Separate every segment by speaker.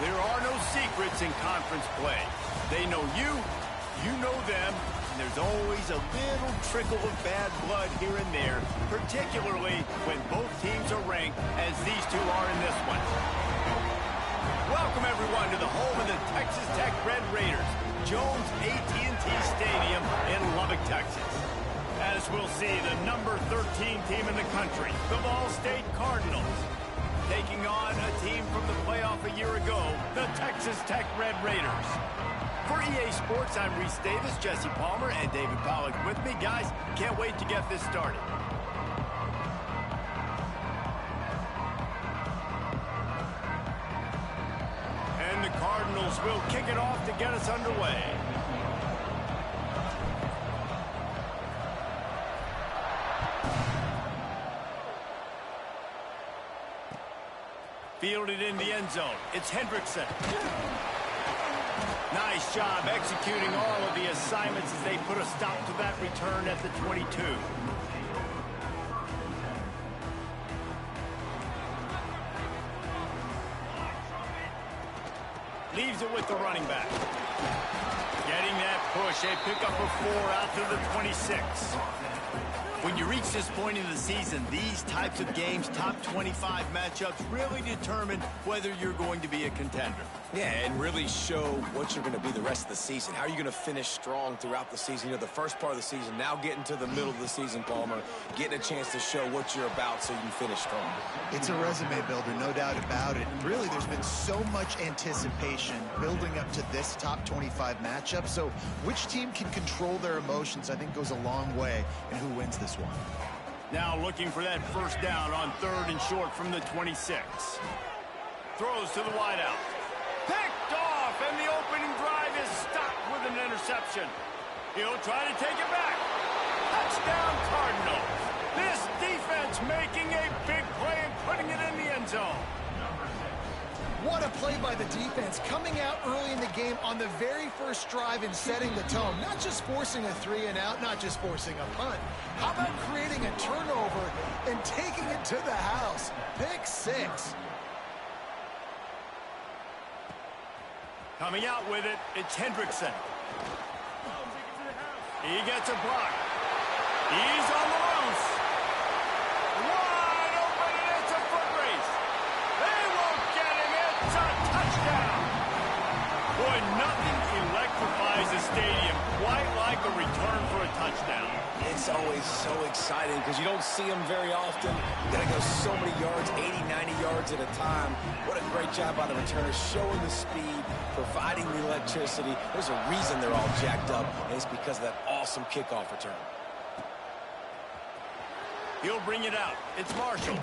Speaker 1: There are no secrets in conference play. They know you, you know them, and there's always a little trickle of bad blood here and there, particularly when both teams are ranked as these two are in this one. Welcome, everyone, to the home of the Texas Tech Red Raiders, Jones AT&T Stadium in Lubbock, Texas. As we'll see, the number 13 team in the country, the Ball State Cardinals, taking on a team from the playoff a year ago, the Texas Tech Red Raiders. For EA Sports, I'm Reese Davis, Jesse Palmer, and David Pollack with me. Guys, can't wait to get this started. And the Cardinals will kick it off to get us underway. Fielded in the end zone. It's Hendrickson. Nice job executing all of the assignments as they put a stop to that return at the 22. Leaves it with the running back. Getting that push, a pickup of 4 out to the 26. When you reach this point in the season, these types of games, top 25 matchups, really determine whether you're going to be a contender.
Speaker 2: Yeah, and really show what you're going to be the rest of the season. How are you going to finish strong throughout the season? You know, the first part of the season, now getting to the middle of the season, Palmer, getting a chance to show what you're about so you can finish strong.
Speaker 3: It's a resume builder, no doubt about it. And really, there's been so much anticipation building up to this top 25 matchup. So which team can control their emotions, I think, goes a long way in who wins this one.
Speaker 1: Now looking for that first down on 3rd and short from the 26. Throws to the wideout. Picked off, and the opening drive is stopped with an interception. He'll try to take it back. Touchdown, Cardinals. This defense making a big play and putting it in the end zone.
Speaker 4: What a play by the defense, coming out early in the game on the very first drive and setting the tone. Not just forcing a 3-and-out, not just forcing a punt. How about creating a turnover and taking it to the house? Pick 6.
Speaker 1: Coming out with it, it's Hendrickson. He gets a block. He's on the loose. Wide open, and it's a foot race. They won't get him. It's a touchdown. Boy, nothing electrifies a stadium quite like a return for a touchdown.
Speaker 2: It's always so exciting because you don't see them very often. You got to go so many yards, 80, 90 yards at a time. What a great job by the returner, showing the speed, providing the electricity. There's a reason they're all jacked up, and it's because of that awesome kickoff return.
Speaker 1: He'll bring it out. It's Marshall.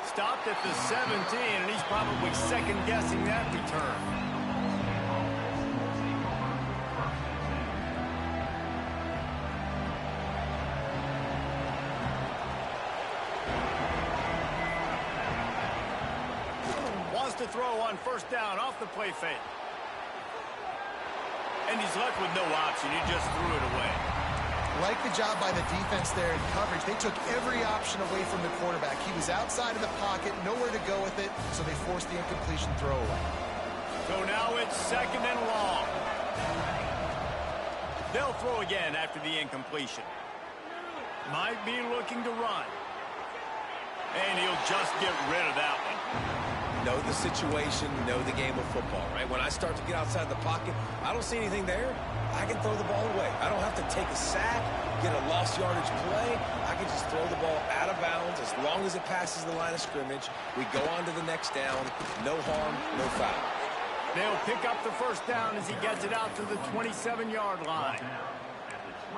Speaker 1: Stopped at the 17, and he's probably second-guessing that return. To throw on first down off the play fake. And he's left with no option. He just threw it away.
Speaker 4: Like the job by the defense there in coverage. They took every option away from the quarterback. He was outside of the pocket, nowhere to go with it, so they forced the incompletion throw away.
Speaker 1: So now it's 2nd and long. They'll throw again after the incompletion. Might be looking to run. And he'll just get rid of that one.
Speaker 2: Know the situation, know the game of football, right? When I start to get outside the pocket, I don't see anything there. I can throw the ball away. I don't have to take a sack, get a lost yardage play. I can just throw the ball out of bounds as long as it passes the line of scrimmage. We go on to the next down. No harm, no foul.
Speaker 1: They'll pick up the first down as he gets it out to the 27-yard line.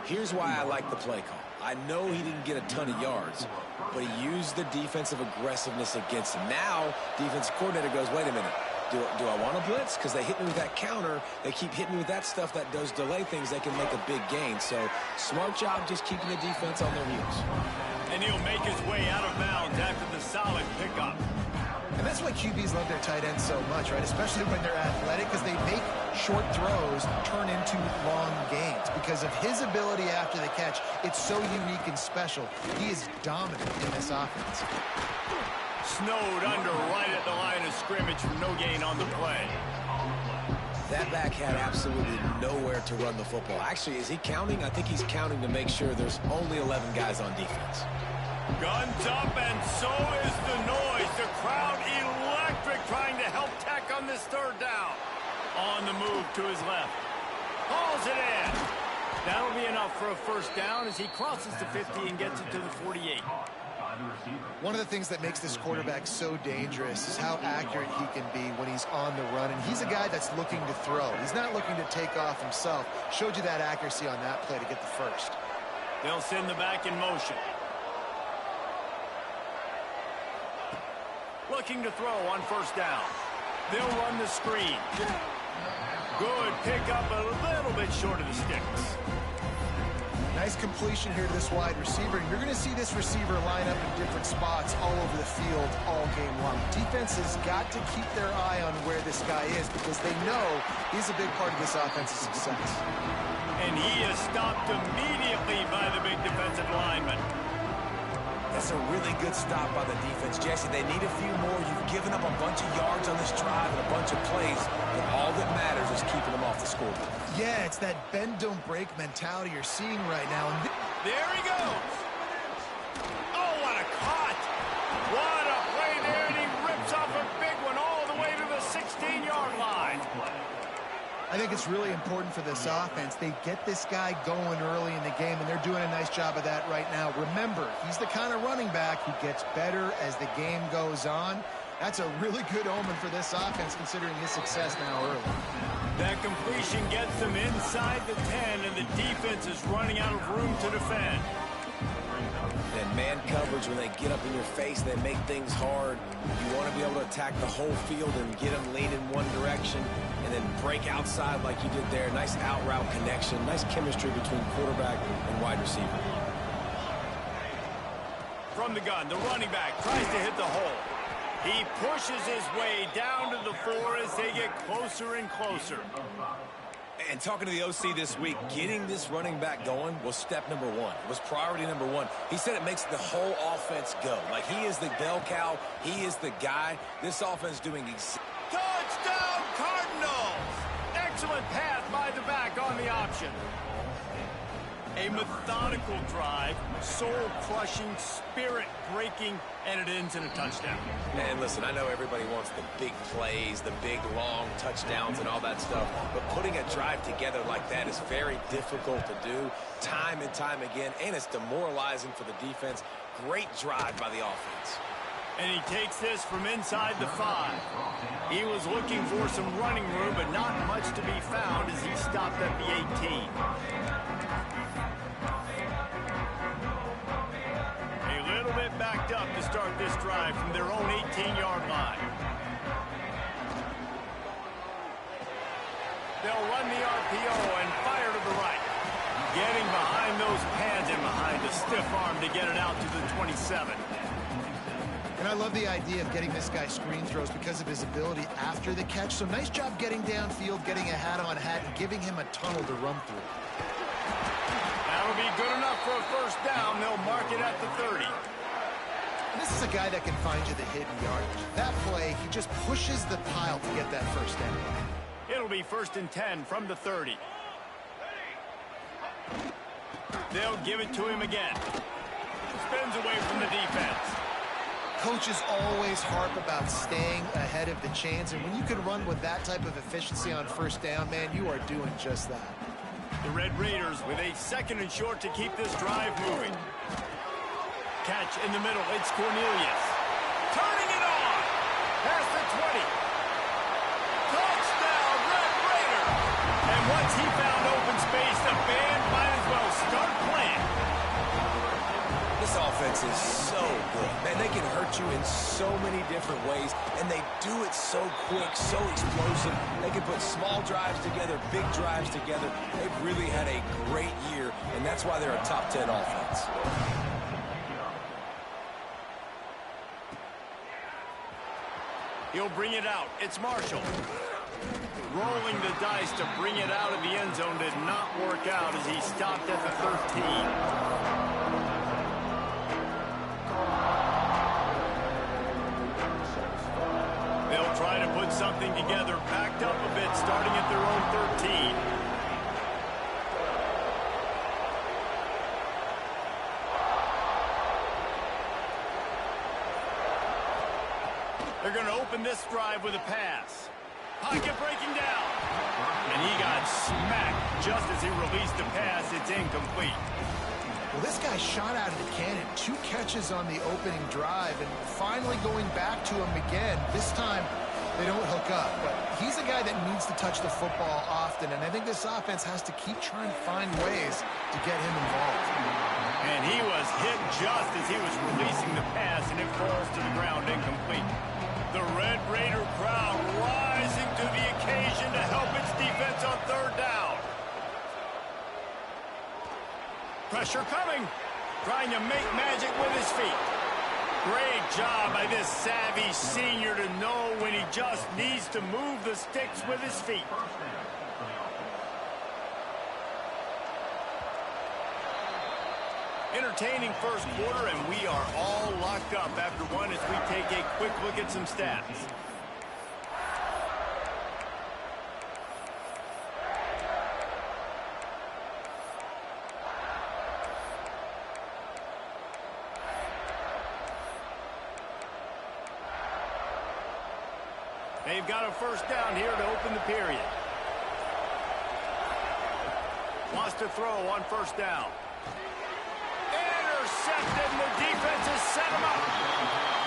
Speaker 2: Here's why I like the play call. I know he didn't get a ton of yards, but he used the defensive aggressiveness against him. Now, defensive coordinator goes, wait a minute, do I want to blitz? Because they hit me with that counter. They keep hitting me with that stuff that does delay things. They can make a big gain. So, smart job just keeping the defense on their heels.
Speaker 1: And he'll make his way out of bounds after the solid pickup.
Speaker 4: And that's why QBs love their tight ends so much, right? Especially when they're athletic, because they make short throws turn into long gains. Because of his ability after the catch, it's so unique and special. He is dominant in this offense.
Speaker 1: Snowed under right at the line of scrimmage for no gain on the play.
Speaker 2: That back had absolutely nowhere to run the football. Actually, is he counting? I think he's counting to make sure there's only 11 guys on defense.
Speaker 1: Guns up, and so is the noise. The crowd electric, trying to help Tech on this third down. On the move to his left. Hauls it in. That'll be enough for a first down as he crosses the 50 and gets it to the 48.
Speaker 3: One of the things that makes this quarterback so dangerous is how accurate he can be when he's on the run. And he's a guy that's looking to throw. He's not looking to take off himself. Showed you that accuracy on that play to get the first.
Speaker 1: They'll send the back in motion. Looking to throw on first down. They'll run the screen. Good pick up, a little bit short of the sticks.
Speaker 3: Nice completion here to this wide receiver. You're going to see this receiver line up in different spots all over the field all game long. Defense has got to keep their eye on where this guy is because they know he's a big part of this offense's success.
Speaker 1: And he is stopped immediately by the big defensive lineman.
Speaker 2: That's a really good stop by the defense, Jesse. They need a few more. You've given up a bunch of yards on this drive and a bunch of plays, but all that matters is keeping them off the scoreboard.
Speaker 3: Yeah, it's that bend, don't break mentality you're seeing right now. And
Speaker 1: there he goes. Oh, what a cut. What a play there, and he rips off a big one all the way to the 16-yard line.
Speaker 3: I think it's really important for this offense. They get this guy going early in the game, and they're doing a nice job of that right now. Remember, he's the kind of running back who gets better as the game goes on. That's a really good omen for this offense, considering his success now early.
Speaker 1: That completion gets them inside the 10, and the defense is running out of room to defend.
Speaker 2: And man coverage, when they get up in your face, they make things hard. You want to be able to attack the whole field and get them lean in one direction and then break outside like you did there. Nice out route connection, nice chemistry between quarterback and wide receiver.
Speaker 1: From the gun, the running back tries to hit the hole. He pushes his way down to the 4 as they get closer and closer.
Speaker 2: And talking to the OC this week, getting this running back going was step number one. It was priority number one. He said it makes the whole offense go. Like, he is the bell cow. He is the guy. This offense doing
Speaker 1: touchdown, Cardinals! Excellent pass by the back on the option. A methodical drive, soul-crushing, spirit-breaking, and it ends in a touchdown.
Speaker 2: And listen, I know everybody wants the big plays, the big, long touchdowns and all that stuff, but putting a drive together like that is very difficult to do time and time again, and it's demoralizing for the defense. Great drive by the offense.
Speaker 1: And he takes this from inside the 5. He was looking for some running room, but not much to be found as he stopped at the 18. Backed up to start this drive from their own 18-yard line. They'll run the RPO and fire to the right. Getting behind those pads and behind a stiff arm to get it out to the 27.
Speaker 3: And I love the idea of getting this guy screen throws because of his ability after the catch. So nice job getting downfield, getting a hat-on-hat, and giving him a tunnel to run through.
Speaker 1: That'll be good enough for a first down. They'll mark it at the 30.
Speaker 3: This is a guy that can find you the hidden yardage. That play, he just pushes the pile to get that first down.
Speaker 1: It'll be 1st and 10 from the 30. They'll give it to him again. Spins away from the defense.
Speaker 3: Coaches always harp about staying ahead of the chains, and when you can run with that type of efficiency on first down, man, you are doing just that.
Speaker 1: The Red Raiders with a 2nd and short to keep this drive moving. Catch in the middle, it's Cornelius. Turning it on! Past the 20. Touchdown, Red Raider! And once he found open space, the band might as well start playing.
Speaker 2: This offense is so good. Man, they can hurt you in so many different ways, and they do it so quick, so explosive. They can put small drives together, big drives together. They've really had a great year, and that's why they're a top 10 offense.
Speaker 1: He'll bring it out. It's Marshall. Rolling the dice to bring it out of the end zone did not work out as he stopped at the 13. They'll try to put something together, backed up a bit, starting at their own 13. They're going to open this drive with a pass. Pocket breaking down. And he got smacked just as he released the pass. It's incomplete.
Speaker 4: Well, this guy shot out of the cannon. 2 catches on the opening drive, and finally going back to him again. This time, they don't hook up. But he's a guy that needs to touch the football often, and I think this offense has to keep trying to find ways to get him involved.
Speaker 1: And he was hit just as he was releasing the pass, and it falls to the ground incomplete. The Red Raider crowd rising to the occasion to help its defense on 3rd down. Pressure coming. Trying to make magic with his feet. Great job by this savvy senior to know when he just needs to move the sticks with his feet. Entertaining first quarter, and we are all locked up after one as we take a quick look at some stats. They've got a first down here to open the period. Wants to throw on first down. Intercepted, and the defense has set him up.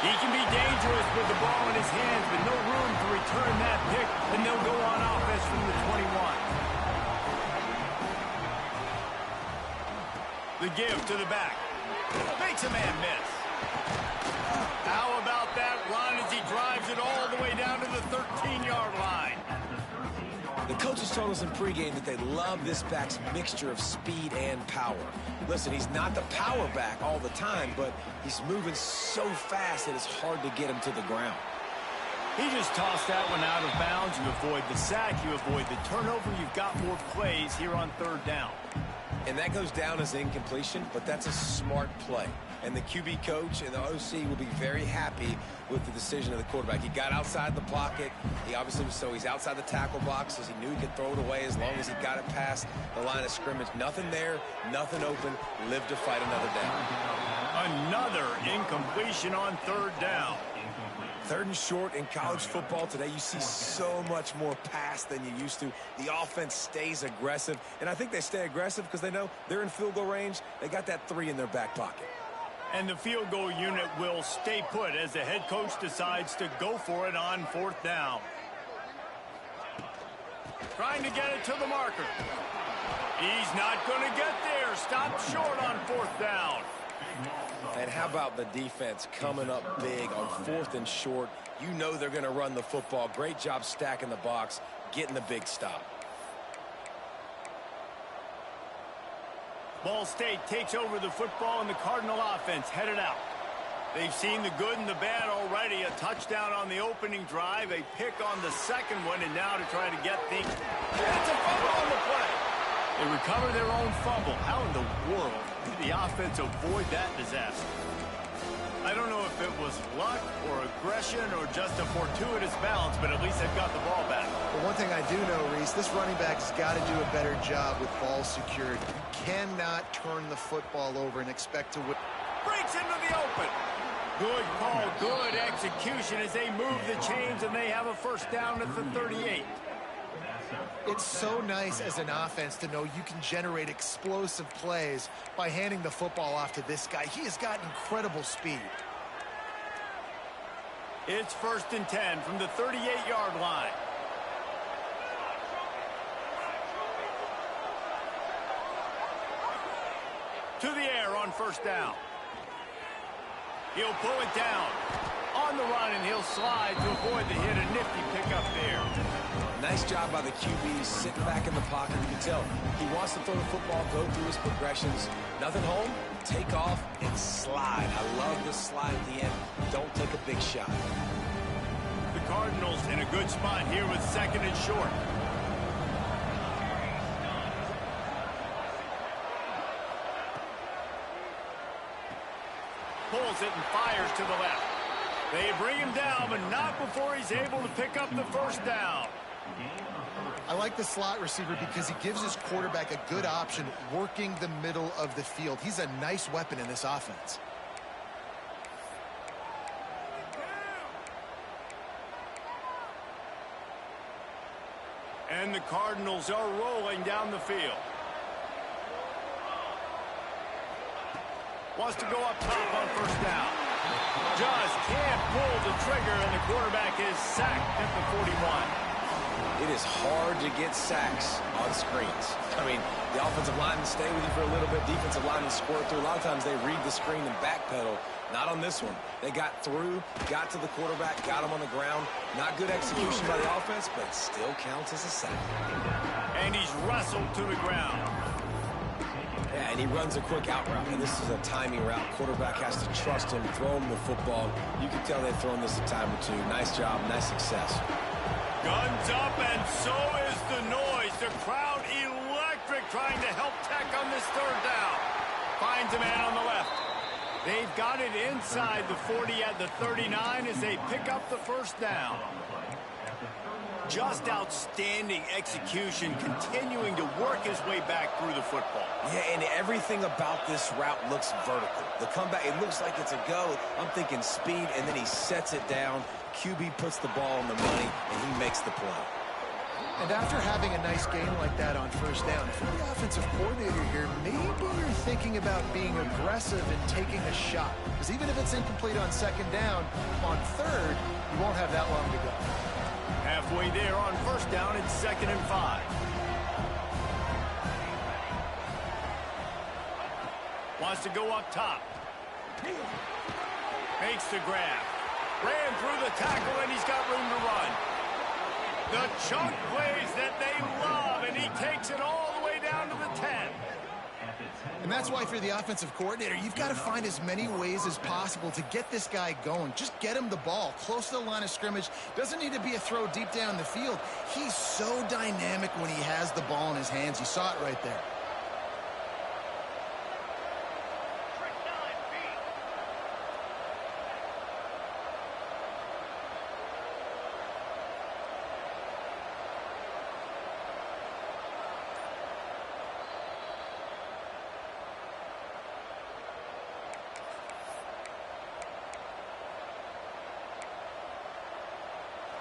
Speaker 1: He can be dangerous with the ball in his hands, but no room to return that pick, and they'll go on offense from the 21. The give to the back. Makes a man miss. How about that run as he drives it all the way down to the 13-yard line?
Speaker 2: The coaches told us in pregame that they love this back's mixture of speed and power. Listen, he's not the power back all the time, but he's moving so fast that it's hard to get him to the ground.
Speaker 1: He just tossed that one out of bounds. You avoid the sack, you avoid the turnover. You've got more plays here on 3rd down.
Speaker 2: And that goes down as incompletion, but that's a smart play. And the QB coach and the OC will be very happy with the decision of the quarterback. He got outside the pocket. He obviously, so he's outside the tackle box as he knew he could throw it away as long as he got it past the line of scrimmage. Nothing there, nothing open. Live to fight another down.
Speaker 1: Another incompletion on 3rd down.
Speaker 2: 3rd and short in college football today, you see so much more pass than you used to. The offense stays aggressive, and I think they stay aggressive because they know they're in field goal range. They got that 3 in their back pocket.
Speaker 1: And the field goal unit will stay put as the head coach decides to go for it on 4th down. Trying to get it to the marker. He's not going to get there. Stop short on 4th down.
Speaker 2: And how about the defense coming up big on 4th and short? You know they're going to run the football. Great job stacking the box, getting the big stop.
Speaker 1: Ball State takes over the football, and the Cardinal offense headed out. They've seen the good and the bad already. A touchdown on the opening drive, a pick on the second one, and now to try to get things. It's a fumble on the play. They recover their own fumble. How in the world did the offense avoid that disaster? I don't know if it was luck or aggression or just a fortuitous bounce, but at least they've got the ball back.
Speaker 4: But one thing I do know, Reese, this running back has got to do a better job with ball security. You cannot turn the football over and expect to win.
Speaker 1: Breaks into the open. Good call, good execution as they move the chains, and they have a first down at the 38.
Speaker 4: It's so nice as an offense to know you can generate explosive plays by handing the football off to this guy. He has got incredible speed.
Speaker 1: It's 1st and 10 from the 38-yard line. To the air on 1st down. He'll pull it down. On the run, and he'll slide to avoid the hit. A nifty pickup there.
Speaker 2: Nice job by the QB, sitting back in the pocket. You can tell he wants to throw the football, go through his progressions. Nothing home, take off, and slide. I love the slide at the end. Don't take a big shot.
Speaker 1: The Cardinals in a good spot here with 2nd and short. Pulls it and fires to the left. They bring him down, but not before he's able to pick up the first down.
Speaker 3: I like the slot receiver because he gives his quarterback a good option working the middle of the field. He's a nice weapon in this offense.
Speaker 1: And the Cardinals are rolling down the field. Wants to go up top on first down. Just can't pull the trigger, and the quarterback is sacked at the 41.
Speaker 2: It is hard to get sacks on screens. I mean, the offensive linemen stay with you for a little bit. Defensive linemen squirt through. A lot of times they read the screen and backpedal. Not on this one. They got through, got to the quarterback, got him on the ground. Not good execution by the offense, but still counts as a sack.
Speaker 1: And he's wrestled to the ground.
Speaker 2: Yeah, and he runs a quick out route, and this is a timing route. Quarterback has to trust him, throw him the football. You can tell they've thrown this a time or two. Nice job, nice success.
Speaker 1: Guns up, and so is the noise. The crowd electric, trying to help Tech on this third down. Finds a man on the left. They've got it inside the 40 at the 39 as they pick up the first down. Just outstanding execution, continuing to work his way back through the football.
Speaker 2: Yeah, and everything about this route looks vertical. The comeback, it looks like it's a go. I'm thinking speed, and then he sets it down. QB puts the ball on the money, and he makes the play.
Speaker 3: And after having a nice game like that on first down, if you're the offensive coordinator here, maybe you're thinking about being aggressive and taking a shot. Because even if it's incomplete on second down, on third, you won't have that long to go.
Speaker 1: Halfway there on first down, it's 2nd and 5. Wants to go up top. Makes the grab. Ran through the tackle, and he's got room to run. The chunk plays that they love, and he takes it all the way down to the 10.
Speaker 3: And that's why, if you're the offensive coordinator, you've got to find as many ways as possible to get this guy going. Just get him the ball close to the line of scrimmage. Doesn't need to be a throw deep down the field. He's so dynamic when he has the ball in his hands. You saw it right there.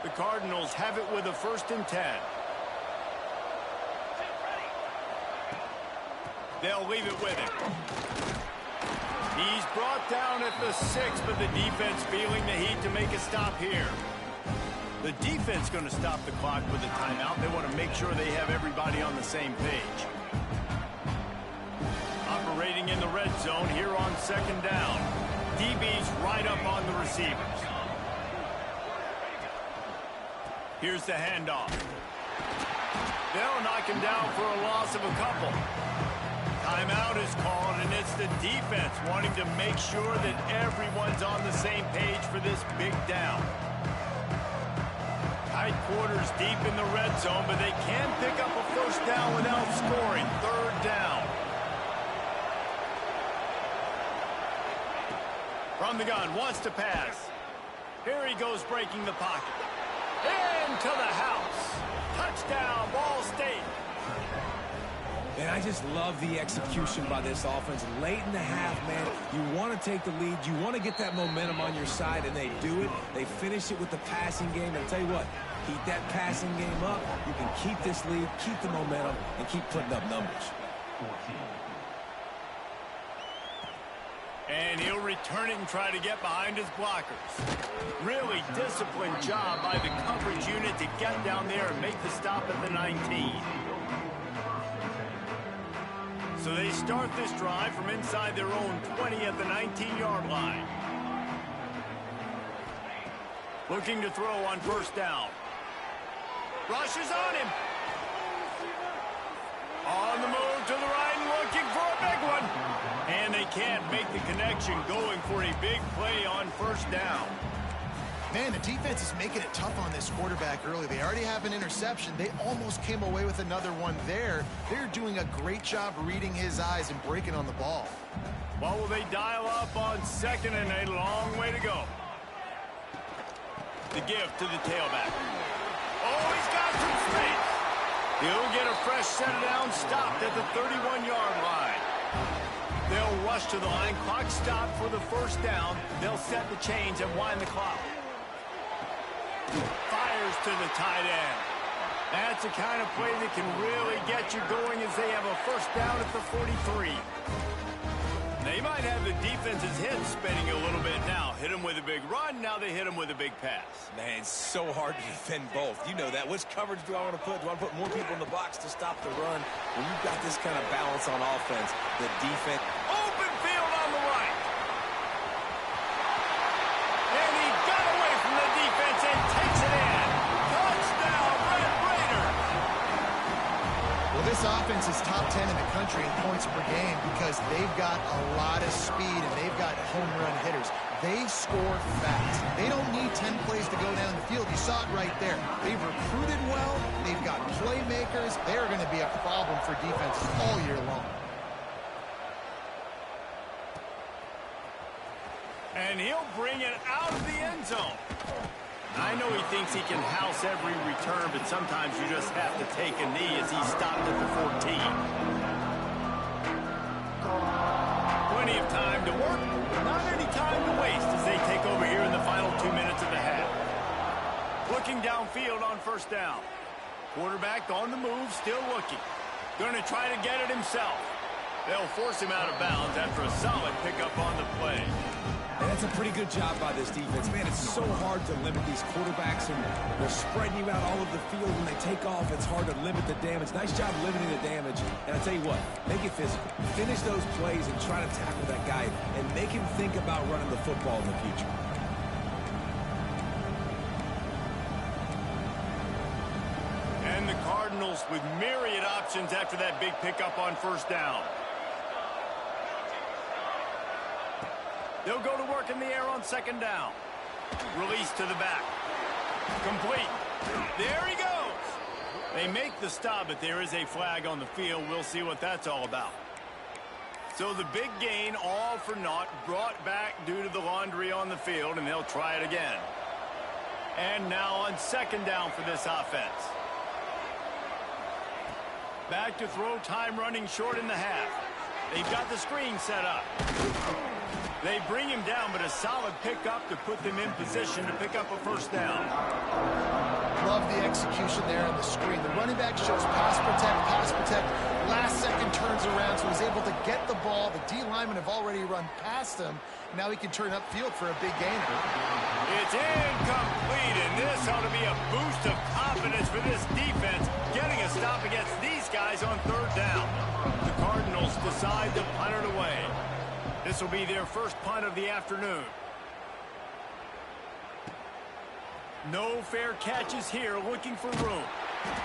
Speaker 1: The Cardinals have it with a 1st and 10. They'll leave it with him. He's brought down at the 6, but the defense feeling the heat to make a stop here. The defense going to stop the clock with a timeout. They want to make sure they have everybody on the same page. Operating in the red zone here on 2nd down. DB's right up on the receivers. Here's the handoff. They'll knock him down for a loss of a couple. Timeout is called, and it's the defense wanting to make sure that everyone's on the same page for this big down. Tight quarters deep in the red zone, but they can pick up a first down without scoring. 3rd down. From the gun, wants to pass. Here he goes, breaking the pocket. Into the house. Touchdown, Ball State.
Speaker 2: And I just love the execution by this offense. Late in the half, man, you want to take the lead. You want to get that momentum on your side, and they do it. They finish it with the passing game. And I'll tell you what, keep that passing game up. You can keep this lead, keep the momentum, and keep putting up numbers.
Speaker 1: And he'll return it and try to get behind his blockers. Really disciplined job by the coverage unit to get down there and make the stop at the 19. So they start this drive from inside their own 20 at the 19-yard line. Looking to throw on first down. Rushes on him. On the move to the right and looking for a big one. And they can't make the connection, going for a big play on first down.
Speaker 3: Man, the defense is making it tough on this quarterback early. They already have an interception. They almost came away with another one there. They're doing a great job reading his eyes and breaking on the ball.
Speaker 1: Well, will they dial up on 2nd and a long way to go? to give to the tailback. Oh, he's got some space. He'll get a fresh set down, stopped at the 31-yard line. They'll rush to the line. Clock stopped for the first down. They'll set the chains and wind the clock. Fires to the tight end. That's the kind of play that can really get you going as they have a first down at the 43. They might have the defense's head spinning a little bit now. Hit him with a big run, now they hit him with a big pass.
Speaker 2: Man, it's so hard to defend both. You know that. Which coverage do I want to put? Do I want to put more people in the box to stop the run? When you've got this kind of balance on offense, the defense...
Speaker 1: Open field on the right. And he got away from the defense and takes it in. Touchdown, Red Raiders.
Speaker 3: Well, this offense is top 10 in the country in points per game because they've got a lot of speed and they've got home run hitters. They score fast. They don't need 10 plays to go down the field. You saw it right there. They've recruited well. They've got playmakers. They're going to be a problem for defenses all year long.
Speaker 1: And he'll bring it out of the end zone. I know he thinks he can house every return, but sometimes you just have to take a knee as he stopped at the 14. Plenty of time to work, not any time to waste as they take over here in the final 2 minutes of the half. Looking downfield on first down. Quarterback on the move, still looking. Going to try to get it himself. They'll force him out of bounds after a solid pickup on the play.
Speaker 2: And that's a pretty good job by this defense. Man, it's so hard to limit these quarterbacks, and they're spreading you out all over the field. When they take off, it's hard to limit the damage. Nice job limiting the damage. And I tell you what, make it physical. Finish those plays and try to tackle that guy and make him think about running the football in the future.
Speaker 1: And the Cardinals with myriad options after that big pickup on first down. They'll go to work in the air on second down. Release to the back. Complete. There he goes. They make the stop, but there is a flag on the field. We'll see what that's all about. So the big gain, all for naught, brought back due to the laundry on the field, and they'll try it again. And now on second down for this offense. Back to throw, time running short in the half. They've got the screen set up. They bring him down, but a solid pickup to put them in position to pick up a first down.
Speaker 4: Love the execution there on the screen. The running back shows pass protect. Last second turns around, so he's able to get the ball. The D linemen have already run past him. Now he can turn upfield for a big gainer.
Speaker 1: It's incomplete, and this ought to be a boost of confidence for this defense, getting a stop against these guys on third down. The Cardinals decide to punt it away. This will be their first punt of the afternoon. No fair catches here, looking for room.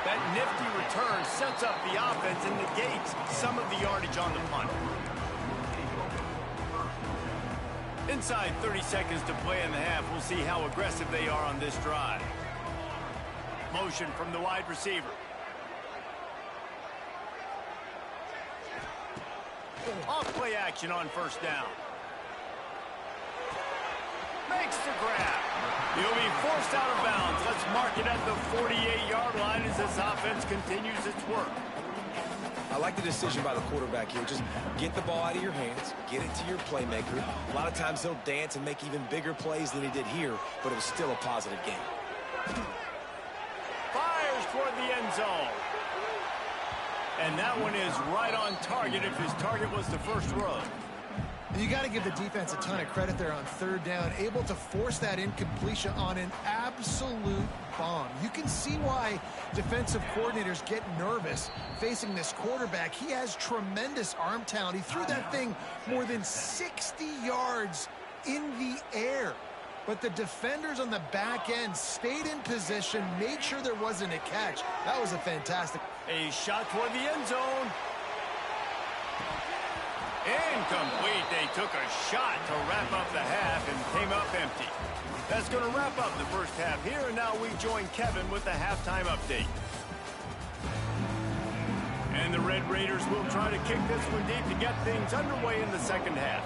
Speaker 1: That nifty return sets up the offense and negates some of the yardage on the punt. Inside 30 seconds to play in the half. We'll see how aggressive they are on this drive. Motion from the wide receiver. Off play action on first down. Makes the grab. He'll be forced out of bounds. Let's mark it at the 48-yard line as this offense continues its work.
Speaker 2: I like the decision by the quarterback here. Just get the ball out of your hands, get it to your playmaker. A lot of times he'll dance and make even bigger plays than he did here, but it was still a positive game.
Speaker 1: Fires toward the end zone. And that one is right on target if his target was the first row.
Speaker 4: You got to give the defense a ton of credit there on third down, able to force that incompletion on an absolute bomb. You can see why defensive coordinators get nervous facing this quarterback. He has tremendous arm talent. He threw that thing more than 60 yards in the air. But the defenders on the back end stayed in position, made sure there wasn't a catch. That was a fantastic.
Speaker 1: A shot toward the end zone. Incomplete. They took a shot to wrap up the half and came up empty. That's going to wrap up the first half here, and now we join Kevin with the halftime update. And the Red Raiders will try to kick this one deep to get things underway in the second half.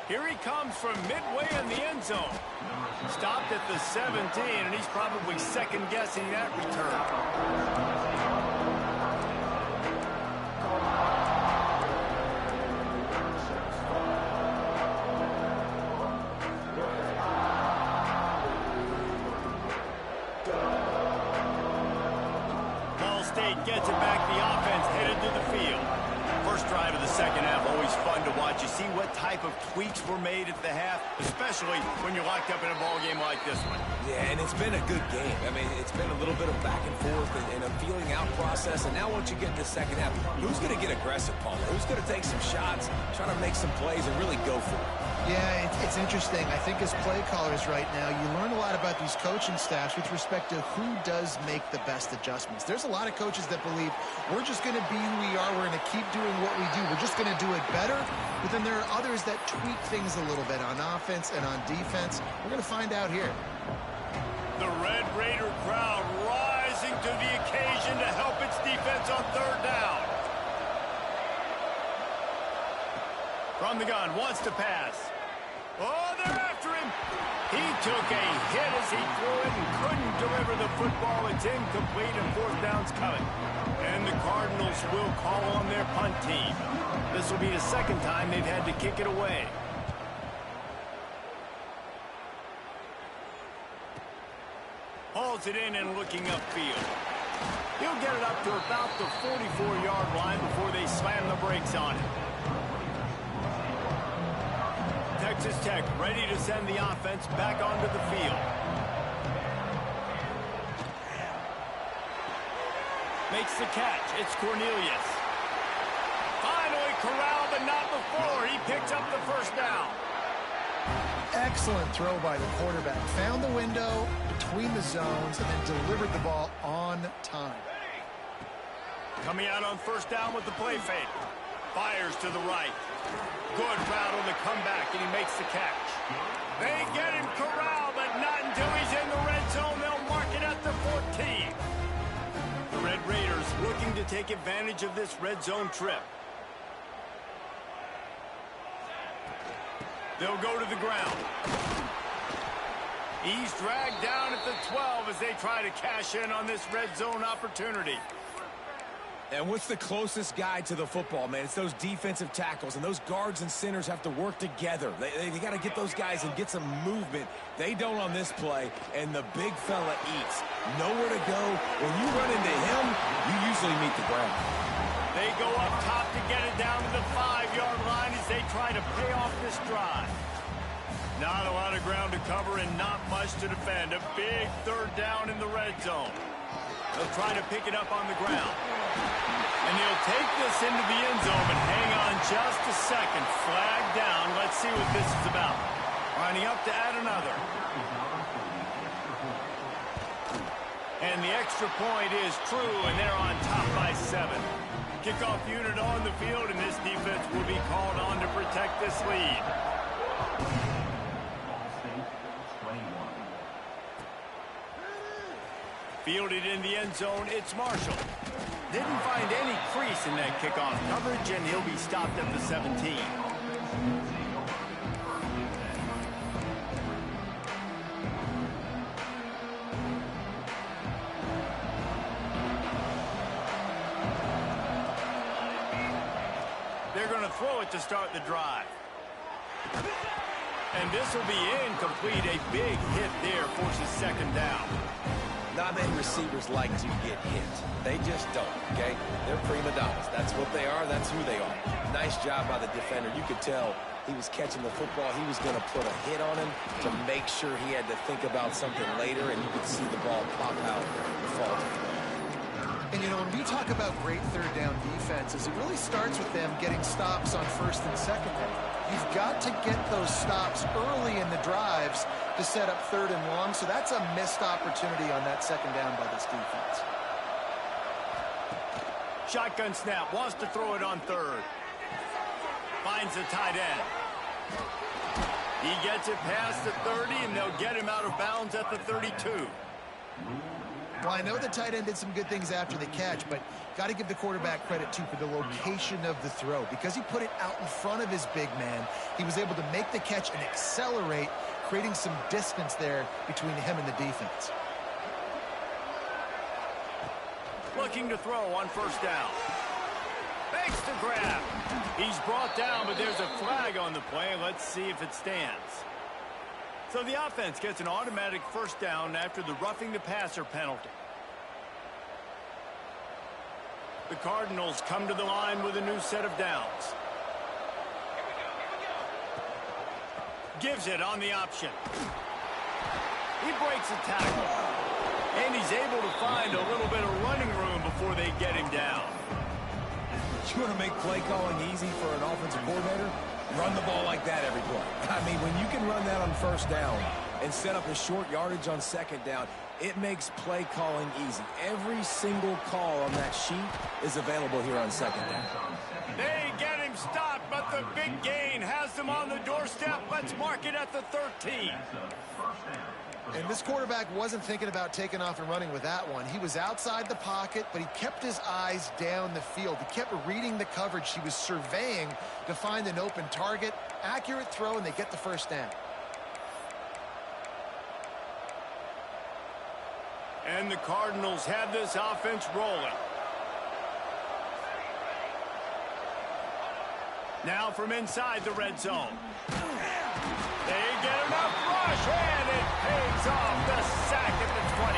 Speaker 1: Here he comes from midway in the end zone. Stopped at the 17, and he's probably second-guessing that return. Gets it back. The offense headed to the field. First drive of the second half, always fun to watch. You see what type of tweaks were made at the half, especially when you're locked up in a ball game like this one.
Speaker 2: Yeah, and it's been a good game. I mean, it's been a little bit of back and forth and a feeling out process. And now once you get in the second half, who's going to get aggressive, Paul? Who's going to take some shots, try to make some plays, and really go for it?
Speaker 3: Yeah, it's interesting. I think as play callers right now, you learn a lot about these coaching staffs with respect to who does make the best adjustments. There's a lot of coaches that believe we're just going to be who we are. We're going to keep doing what we do. We're just going to do it better. But then there are others that tweak things a little bit on offense and on defense. We're going to find out here.
Speaker 1: The Red Raider crowd rising to the occasion to help its defense on third down. From the gun, wants to pass. Oh, they're after him. He took a hit as he threw it and couldn't deliver the football. It's incomplete and fourth down's coming. And the Cardinals will call on their punt team. This will be the second time they've had to kick it away. Hauls it in and looking upfield. He'll get it up to about the 44-yard line before they slam the brakes on it. Texas Tech ready to send the offense back onto the field. Makes the catch. It's Cornelius. Finally corralled, but not before. He picks up the first down.
Speaker 4: Excellent throw by the quarterback. Found the window between the zones and then delivered the ball on time.
Speaker 1: Coming out on first down with the play fake. Fires to the right. Good route on the comeback, and he makes the catch. They get him corralled, but not until he's in the red zone. They'll mark it at the 14. The Red Raiders looking to take advantage of this red zone trip. They'll go to the ground. He's dragged down at the 12 as they try to cash in on this red zone opportunity.
Speaker 2: And what's the closest guy to the football, man? It's those defensive tackles, and those guards and centers have to work together. They got to get those guys and get some movement. They don't on this play, and the big fella eats. Nowhere to go. When you run into him, you usually meet the ground.
Speaker 1: They go up top to get it down to the 5-yard line as they try to pay off this drive. Not a lot of ground to cover and not much to defend. A big third down in the red zone. They'll try to pick it up on the ground. And he'll take this into the end zone, but hang on just a second. Flag down. Let's see what this is about. Lining up to add another. And the extra point is true, and they're on top by 7. Kickoff unit on the field, and this defense will be called on to protect this lead. Fielded in the end zone, it's Marshall. Didn't find any crease in that kickoff coverage, and he'll be stopped at the 17. They're going to throw it to start the drive. And this will be incomplete. A big hit there forces second down.
Speaker 2: Not many receivers like to get hit. They just don't, okay? They're prima donnas. That's what they are. That's who they are. Nice job by the defender. You could tell he was catching the football. He was going to put a hit on him to make sure he had to think about something later, and you could see the ball pop out and fall to the ground.
Speaker 4: And, you know, when we talk about great third down defenses, it really starts with them getting stops on first and second down. You've got to get those stops early in the drives to set up third and long, so that's a missed opportunity on that second down by this defense.
Speaker 1: Shotgun snap, wants to throw it on third. Finds the tight end. He gets it past the 30, and they'll get him out of bounds at the 32.
Speaker 3: Well, I know the tight end did some good things after the catch, but got to give the quarterback credit, too, for the location of the throw. Because he put it out in front of his big man, he was able to make the catch and accelerate, creating some distance there between him and the defense.
Speaker 1: Looking to throw on first down. Fakes the grab. He's brought down, but there's a flag on the play. Let's see if it stands. So the offense gets an automatic first down after the roughing the passer penalty. The Cardinals come to the line with a new set of downs. Gives it on the option. He breaks a tackle. And he's able to find a little bit of running room before they get him down.
Speaker 2: You want to make play calling easy for an offensive coordinator? Run the ball like that every play. I mean, when you can run that on first down and set up a short yardage on second down, it makes play calling easy. Every single call on that sheet is available here on second down.
Speaker 1: They get him stopped, but the big gain has them on the doorstep. Let's mark it at the 13.
Speaker 3: And this quarterback wasn't thinking about taking off and running with that one. He was outside the pocket, but he kept his eyes down the field. He kept reading the coverage. He was surveying to find an open target. Accurate throw, and they get the first down.
Speaker 1: And the Cardinals have this offense rolling. Now from inside the red zone. They get enough rush, and it pays off. The sack at the 20.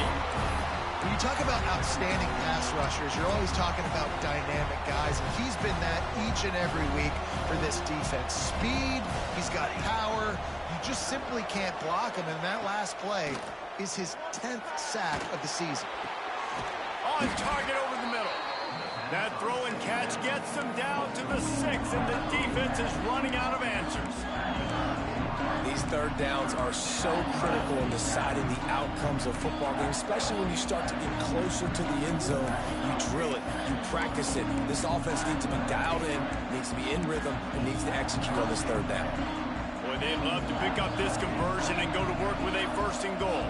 Speaker 3: When you talk about outstanding pass rushers, you're always talking about dynamic guys, and he's been that each and every week for this defense. Speed, he's got power. You just simply can't block him, and that last play is his 10th sack of the season.
Speaker 1: On target over the middle. That throw and catch gets them down to the 6, and the defense is running out of answers.
Speaker 2: These third downs are so critical in deciding the outcomes of football games, especially when you start to get closer to the end zone. You drill it, you practice it. This offense needs to be dialed in, needs to be in rhythm, and needs to execute on this third down.
Speaker 1: Boy, they'd love to pick up this conversion and go to work with a first and goal.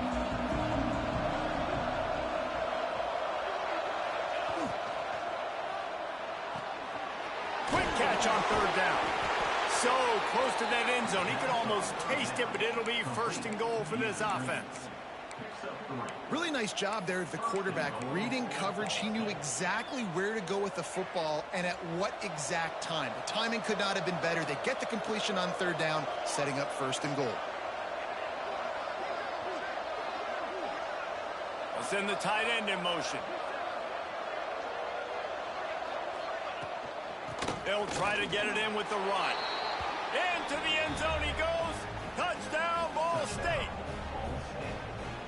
Speaker 1: Quick catch on third down. So close to that end zone. He could almost taste it, but it'll be first and goal for this offense.
Speaker 3: Really nice job there of the quarterback reading coverage. He knew exactly where to go with the football and at what exact time. The timing could not have been better. They get the completion on third down, setting up first and goal.
Speaker 1: They'll send the tight end in motion. They'll try to get it in with the run. Into the end zone he goes. Touchdown, Ball State.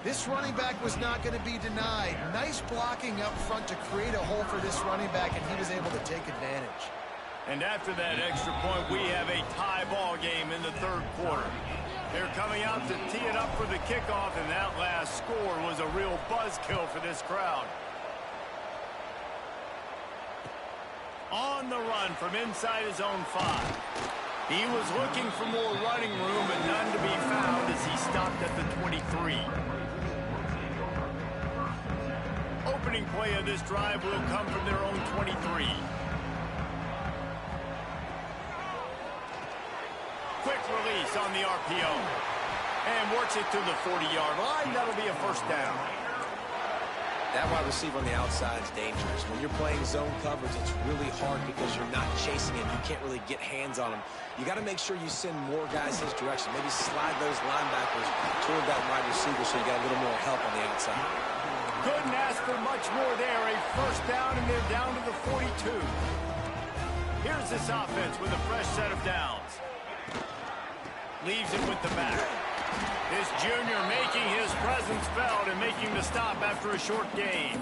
Speaker 3: This running back was not going to be denied. Nice blocking up front to create a hole for this running back, and he was able to take advantage.
Speaker 1: And after that extra point, we have a tie ball game in the third quarter. They're coming out to tee it up for the kickoff, and that last score was a real buzzkill for this crowd. On the run from inside his own 5. He was looking for more running room, but none to be found as he stopped at the 23. Opening play of this drive will come from their own 23. Quick release on the RPO. And works it to the 40-yard line. That'll be a first down.
Speaker 2: That wide receiver on the outside is dangerous. When you're playing zone coverage, it's really hard because you're not chasing him. You can't really get hands on him. You got to make sure you send more guys his direction. Maybe slide those linebackers toward that wide receiver so you got a little more help on the outside.
Speaker 1: Couldn't ask for much more there. A first down, and they're down to the 42. Here's this offense with a fresh set of downs. Leaves it with the back. This junior making his presence felt and making the stop after a short gain.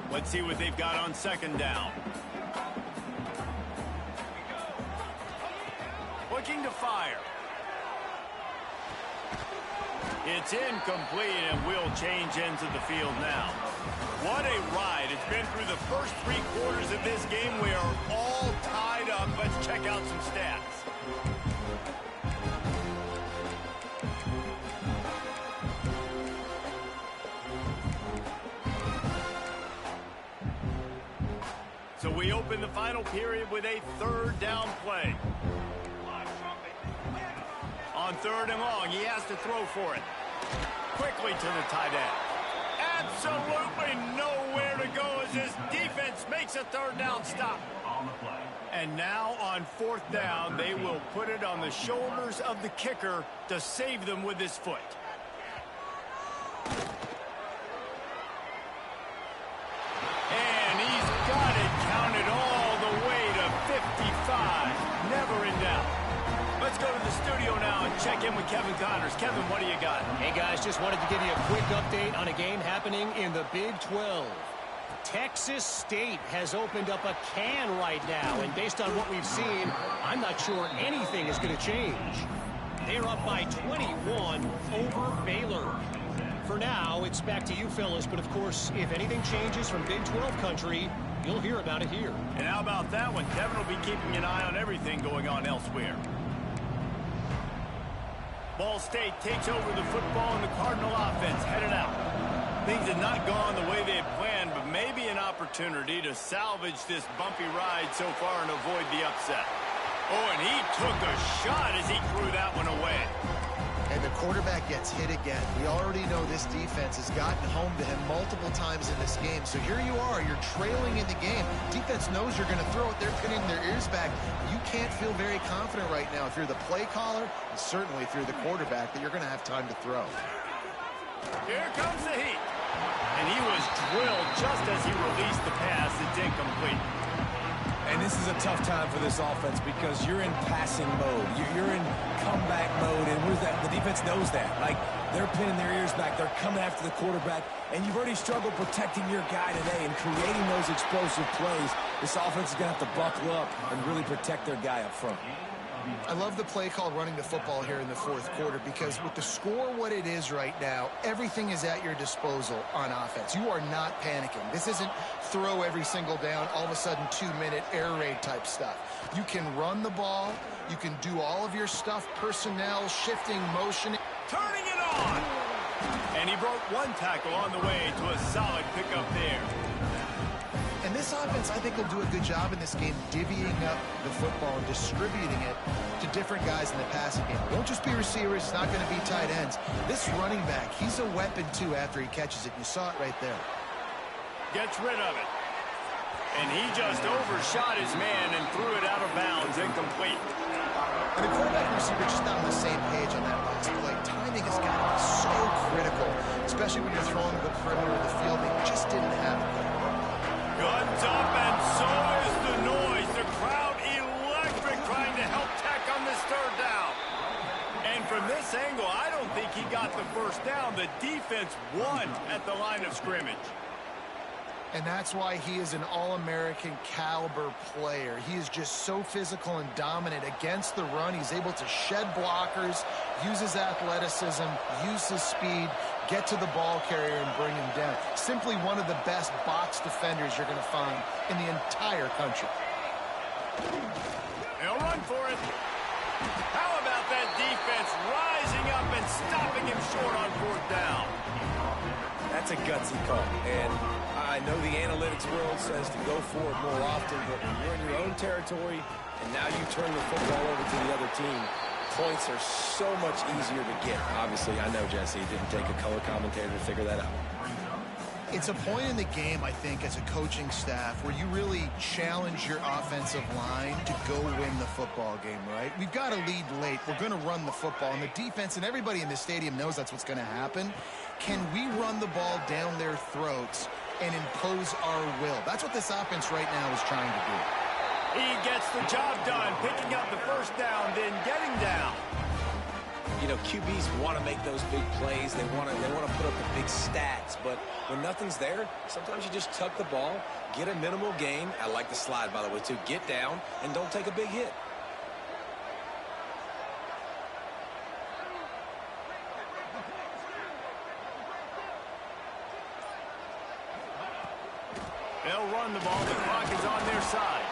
Speaker 1: Let's see what they've got on second down. Looking to fire. It's incomplete, and will change into the field now. What a ride. It's been through the first 3 quarters of this game. We are all tied up. Let's check out some stats. So we open the final period with a third down play. On third and long, he has to throw for it. Quickly to the tight end. Absolutely nowhere to go as his defense makes a third down stop. And now on fourth down, they will put it on the shoulders of the kicker to save them with his foot. And he's got it counted all the way to 55. Never in doubt. Let's go to the studio now and check in with Kevin Connors. Kevin, what do you got?
Speaker 5: Hey, guys, just wanted to give you a quick update on a game happening in the Big 12. Texas State has opened up a can right now, and based on what we've seen, I'm not sure anything is going to change. They're up by 21 over Baylor. For now, it's back to you fellas, but of course, if anything changes from Big 12 country, you'll hear about it here.
Speaker 1: And how about that one? Kevin will be keeping an eye on everything going on elsewhere. Ball State takes over the football, and the Cardinal offense headed out. Things had not gone the way they had planned, but maybe an opportunity to salvage this bumpy ride so far and avoid the upset. Oh, and he took a shot as he threw that one away.
Speaker 3: And the quarterback gets hit again. We already know this defense has gotten home to him multiple times in this game. So here you are, you're trailing in the game. Defense knows you're going to throw it. They're pinning their ears back. You can't feel very confident right now if you're the play caller, and certainly if you're the quarterback, that you're going to have time to throw.
Speaker 1: Here comes the heat. And he was drilled just as he released the pass. It's incomplete.
Speaker 2: And this is a tough time for this offense because you're in passing mode. You're in comeback mode, and the defense knows that. Like, they're pinning their ears back. They're coming after the quarterback, and you've already struggled protecting your guy today and creating those explosive plays. This offense is going to have to buckle up and really protect their guy up front.
Speaker 4: I love the play called running the football here in the fourth quarter because with the score what it is right now, everything is at your disposal on offense. You are not panicking. This isn't throw every single down, all of a sudden 2-minute air raid type stuff. You can run the ball. You can do all of your stuff, personnel, shifting, motion.
Speaker 1: Turning it on! And he broke one tackle on the way to a solid pickup there.
Speaker 3: And this offense, I think, will do a good job in this game divvying up the football and distributing it to different guys in the passing game. It won't just be receivers. It's not going to be tight ends. This running back, he's a weapon, too, after he catches it. You saw it right there.
Speaker 1: Gets rid of it. And he just overshot his man and threw it out of bounds, incomplete.
Speaker 3: And the quarterback and receiver just not on the same page on that last play. Timing has got to be so critical, especially when you're throwing to the perimeter of the field. They just didn't have it.
Speaker 1: Guns up, and so is the noise. The crowd electric trying to help Tech on this third down. And from this angle, I don't think he got the first down. The defense won at the line of scrimmage.
Speaker 4: And that's why he is an All-American caliber player. He is just so physical and dominant against the run. He's able to shed blockers, use his athleticism, use his speed, get to the ball carrier and bring him down. Simply one of the best box defenders you're going to find in the entire country.
Speaker 1: They'll run for it. How about that defense rising up and stopping him short on fourth down?
Speaker 2: That's a gutsy call, and I know the analytics world says to go for it more often, but when you're in your own territory and now you turn the football over to the other team, points are so much easier to get. Obviously, I know, Jesse, it didn't take a color commentator to figure that out.
Speaker 3: It's a point in the game, I think, as a coaching staff where you really challenge your offensive line to go win the football game, right? We've got to lead late. We're going to run the football, and the defense and everybody in the stadium knows that's what's going to happen. Can we run the ball down their throats and impose our will? That's what this offense right now is trying to do.
Speaker 1: He gets the job done, picking up the first down, then getting down.
Speaker 2: You know, QBs want to make those big plays. They want to put up the big stats. But when nothing's there, sometimes you just tuck the ball, get a minimal gain. I like the slide, by the way, too. Get down and don't take a big hit.
Speaker 1: They'll run the ball. The clock is on their side.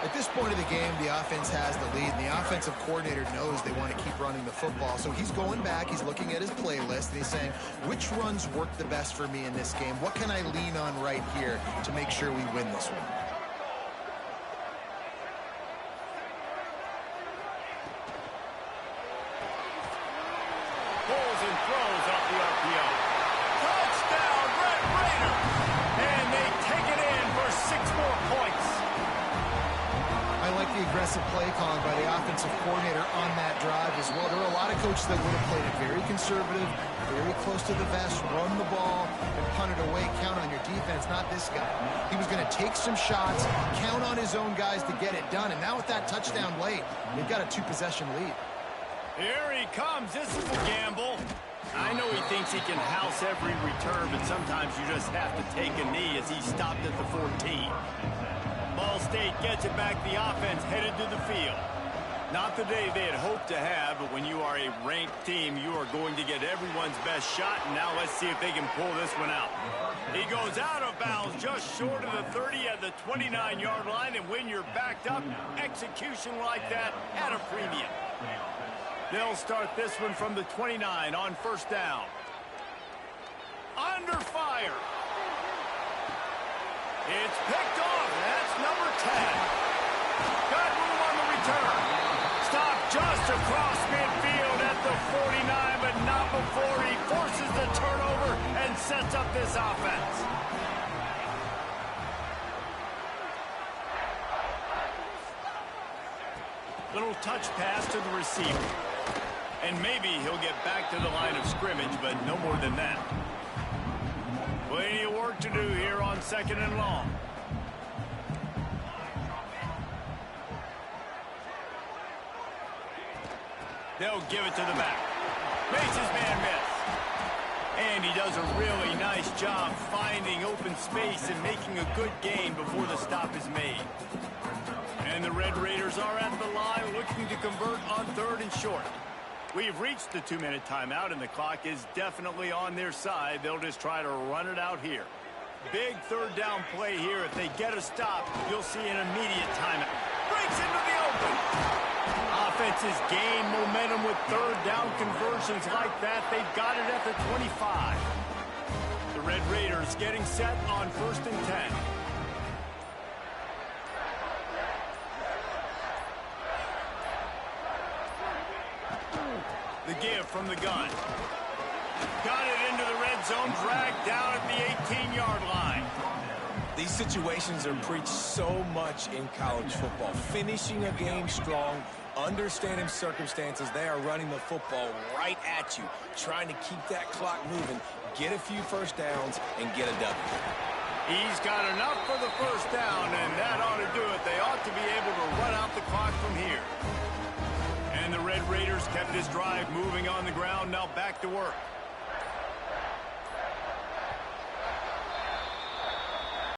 Speaker 3: At this point of the game, the offense has the lead, and the offensive coordinator knows they want to keep running the football. So he's going back, he's looking at his playlist, and he's saying, which runs work the best for me in this game? What can I lean on right here to make sure we win this one?
Speaker 4: aggressive play calling by the offensive coordinator on that drive as well. There are a lot of coaches that would have played it very conservative, very close to the vest, run the ball, and punt it away. Count on your defense, not this guy. He was going to take some shots, count on his own guys to get it done. And now with that touchdown late, they've got a 2-possession lead.
Speaker 1: Here he comes. This is a gamble. I know he thinks he can house every return, but sometimes you just have to take a knee as he stopped at the 14. Ball State gets it back. The offense headed to the field. Not the day they had hoped to have, but when you are a ranked team, you are going to get everyone's best shot. And now let's see if they can pull this one out. He goes out of bounds just short of the 30 at the 29-yard line. And when you're backed up, execution like that at a premium. They'll start this one from the 29 on first down. Under fire. It's picked off. That's number 10. Got room on the return. Stopped just across midfield at the 49, but not before he forces the turnover and sets up this offense. Little touch pass to the receiver. And maybe he'll get back to the line of scrimmage, but no more than that. Plenty of work to do here on 2nd and long. They'll give it to the back. Makes his man miss. And he does a really nice job finding open space and making a good gain before the stop is made. And the Red Raiders are at the line looking to convert on 3rd and short. We've reached the 2-minute timeout, and the clock is definitely on their side. They'll just try to run it out here. Big 3rd down play here. If they get a stop, you'll see an immediate timeout. Breaks into the open. Offenses gain momentum with 3rd down conversions like that. They've got it at the 25. The Red Raiders getting set on 1st and 10. The give from the gun. Got it into the red zone, dragged down at the 18-yard line.
Speaker 2: These situations are preached so much in college football. Finishing a game strong, understanding circumstances. They are running the football right at you, trying to keep that clock moving, get a few first downs, and get a W.
Speaker 1: He's got enough for the first down, and that ought to do it. They ought to be able to run out the clock from here. And the Red Raiders kept this drive moving on the ground. Now back to work.